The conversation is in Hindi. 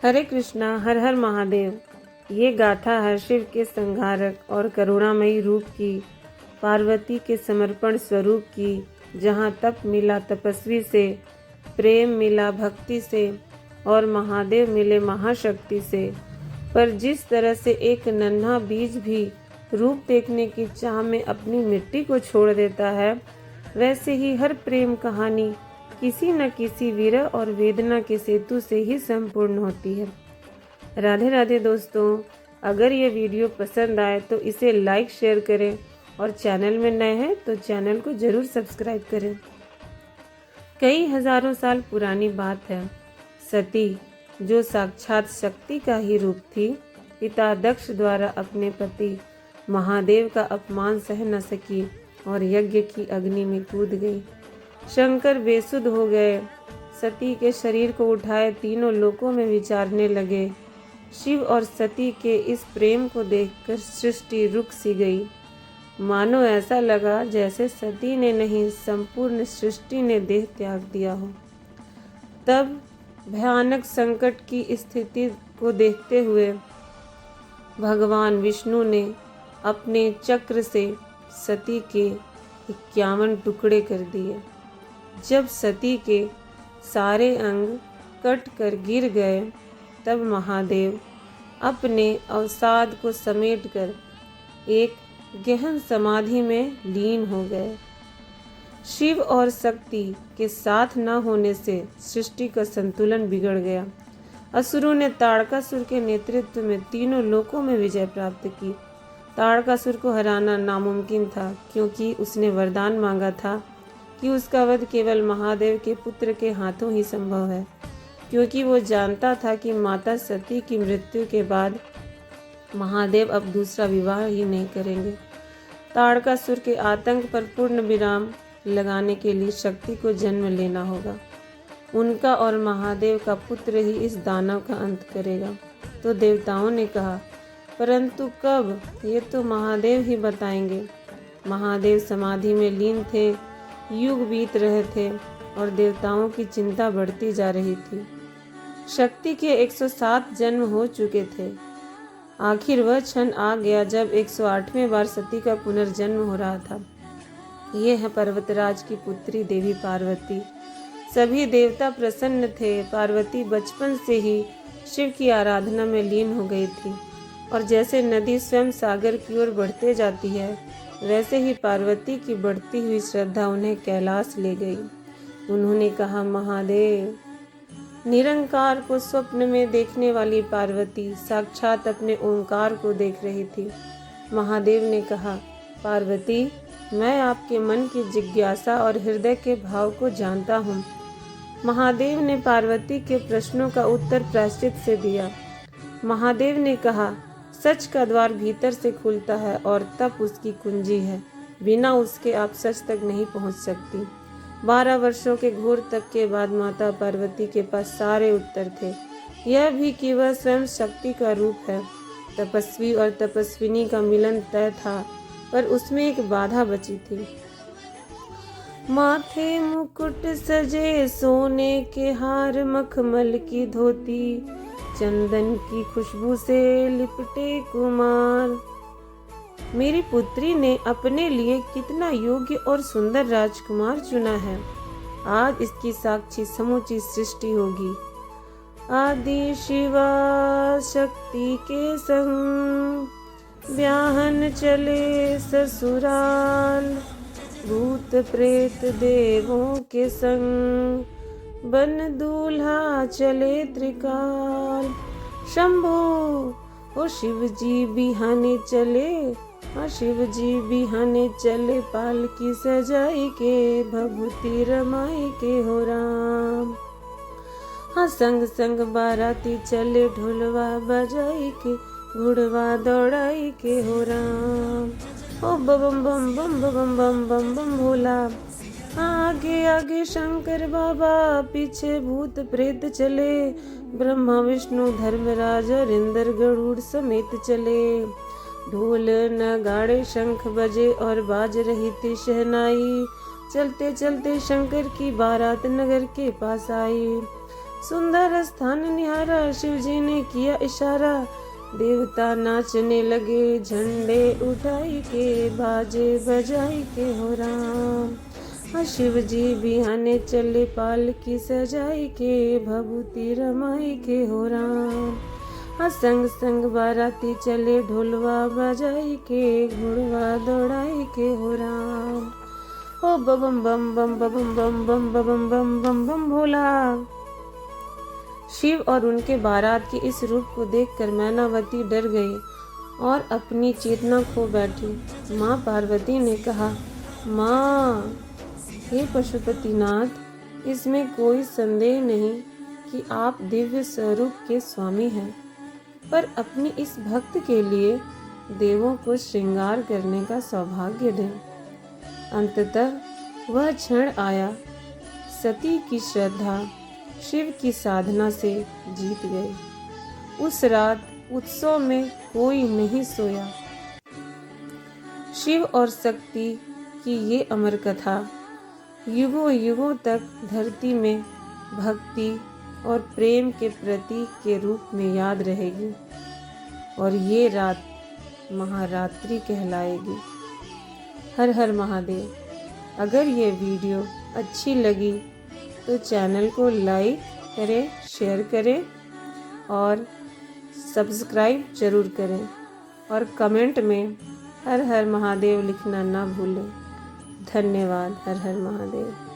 हरे कृष्णा, हर हर महादेव। ये गाथा हर शिव के संहारक और करुणामयी रूप की, पार्वती के समर्पण स्वरूप की, जहाँ तप मिला तपस्वी से, प्रेम मिला भक्ति से और महादेव मिले महाशक्ति से। पर जिस तरह से एक नन्हा बीज भी रूप देखने की चाह में अपनी मिट्टी को छोड़ देता है, वैसे ही हर प्रेम कहानी किसी न किसी विरह और वेदना के सेतु से ही संपूर्ण होती है। राधे राधे दोस्तों, अगर ये वीडियो पसंद आए तो इसे लाइक शेयर करें और चैनल में नए हैं तो चैनल को जरूर सब्सक्राइब करें। कई हजारों साल पुरानी बात है। सती, जो साक्षात शक्ति का ही रूप थी, पिता दक्ष द्वारा अपने पति महादेव का अपमान सह न सकी और यज्ञ की अग्नि में कूद गई। शंकर बेसुध हो गए। सती के शरीर को उठाए तीनों लोकों में विचारने लगे। शिव और सती के इस प्रेम को देखकर सृष्टि रुक सी गई। मानो ऐसा लगा जैसे सती ने नहीं, संपूर्ण सृष्टि ने देह त्याग दिया हो। तब भयानक संकट की स्थिति को देखते हुए भगवान विष्णु ने अपने चक्र से सती के 51 टुकड़े कर दिए। जब सती के सारे अंग कट कर गिर गए, तब महादेव अपने अवसाद को समेटकर एक गहन समाधि में लीन हो गए। शिव और शक्ति के साथ न होने से सृष्टि का संतुलन बिगड़ गया। असुरों ने ताड़कासुर के नेतृत्व में तीनों लोकों में विजय प्राप्त की। ताड़कासुर को हराना नामुमकिन था, क्योंकि उसने वरदान मांगा था कि उसका वध केवल महादेव के पुत्र के हाथों ही संभव है, क्योंकि वो जानता था कि माता सती की मृत्यु के बाद महादेव अब दूसरा विवाह ही नहीं करेंगे। ताड़कासुर के आतंक पर पूर्ण विराम लगाने के लिए शक्ति को जन्म लेना होगा। उनका और महादेव का पुत्र ही इस दानव का अंत करेगा। तो देवताओं ने कहा, परंतु कब, ये तो महादेव ही बताएंगे। महादेव समाधि में लीन थे। युग बीत रहे थे और देवताओं की चिंता बढ़ती जा रही थी। शक्ति के 107 जन्म हो चुके थे। आखिर वह क्षण आ गया जब 108वें बार सती का पुनर्जन्म हो रहा था। ये है पर्वतराज की पुत्री देवी पार्वती। सभी देवता प्रसन्न थे। पार्वती बचपन से ही शिव की आराधना में लीन हो गई थी, और जैसे नदी स्वयं सागर की ओर बढ़ते जाती है, वैसे ही पार्वती की बढ़ती हुई श्रद्धा उन्हें कैलाश ले गई। उन्होंने कहा, महादेव। निरंकार को स्वप्न में देखने वाली पार्वती साक्षात अपने ओंकार को देख रही थी। महादेव ने कहा, पार्वती, मैं आपके मन की जिज्ञासा और हृदय के भाव को जानता हूँ। महादेव ने पार्वती के प्रश्नों का उत्तर प्रायश्चित से दिया। महादेव ने कहा, सच का द्वार भीतर से खुलता है और तप उसकी कुंजी है। बिना उसके आप सच तक नहीं पहुंच सकती। 12 वर्षों के घोर तप के बाद माता पार्वती के पास सारे उत्तर थे। यह भी कि वह स्वयं शक्ति का रूप है। तपस्वी और तपस्विनी का मिलन तय था, पर उसमें एक बाधा बची थी। माथे मुकुट सजे सोने के हार, मखमल की धोती, चंदन की खुशबू से लिपटे कुमार। मेरी पुत्री ने अपने लिए कितना योग्य और सुंदर राजकुमार चुना है। आज इसकी साक्षी समूची सृष्टि होगी। आदि शिवा शक्ति के संग ब्याहन चले ससुराल, भूत प्रेत देवों के संग बन दूल्हा चले त्रिकाल। शंभो, ओ शिव जी बिहाने चले, हाँ शिव जी बिहाने चले, पालकी सजाई के भभूति रमाई के हो राम। हाँ संग संग बाराती चले, ढोलवा बजाई के, घुड़वा दौड़ाई के हो राम। ओ बम बम बम बम बम बम बम भोला। आगे आगे शंकर बाबा, पीछे भूत प्रेत चले, ब्रह्मा विष्णु धर्मराज और इंद्र गरुड़ समेत चले। ढोल नगाड़े शंख बजे और बाज रही थी शहनाई। चलते चलते शंकर की बारात नगर के पास आई। सुंदर स्थान निहारा, शिव जी ने किया इशारा, देवता नाचने लगे, झंडे उठाई के, बाजे बजाई के हो राम। हाँ शिव जी बिहाने चले, पालकी सजाई के, भभूति रमाई के हो राम। हाँ संग संग बाराती चले, ढोलवा बजाई के, घोड़वा दौड़ाई के हो राम। ओ बम बम बम बम बम बम बम बम बम बम भोला। शिव और उनके बारात के इस रूप को देखकर मैनावती डर गई और अपनी चेतना खो बैठी। माँ पार्वती ने कहा, माँ, हे पशुपतिनाथ, इसमें कोई संदेह नहीं कि आप दिव्य स्वरूप के स्वामी हैं, पर अपनी इस भक्त के लिए देवों को श्रृंगार करने का सौभाग्य दें। अंततः वह क्षण आया, सती की श्रद्धा शिव की साधना से जीत गई। उस रात उत्सव में कोई नहीं सोया। शिव और शक्ति की ये अमर कथा युगों युगों तक धरती में भक्ति और प्रेम के प्रतीक के रूप में याद रहेगी और ये रात महारात्रि कहलाएगी। हर हर महादेव। अगर ये वीडियो अच्छी लगी तो चैनल को लाइक करें, शेयर करें और सब्सक्राइब जरूर करें और कमेंट में हर हर महादेव लिखना ना भूलें। धन्यवाद। हर हर महादेव।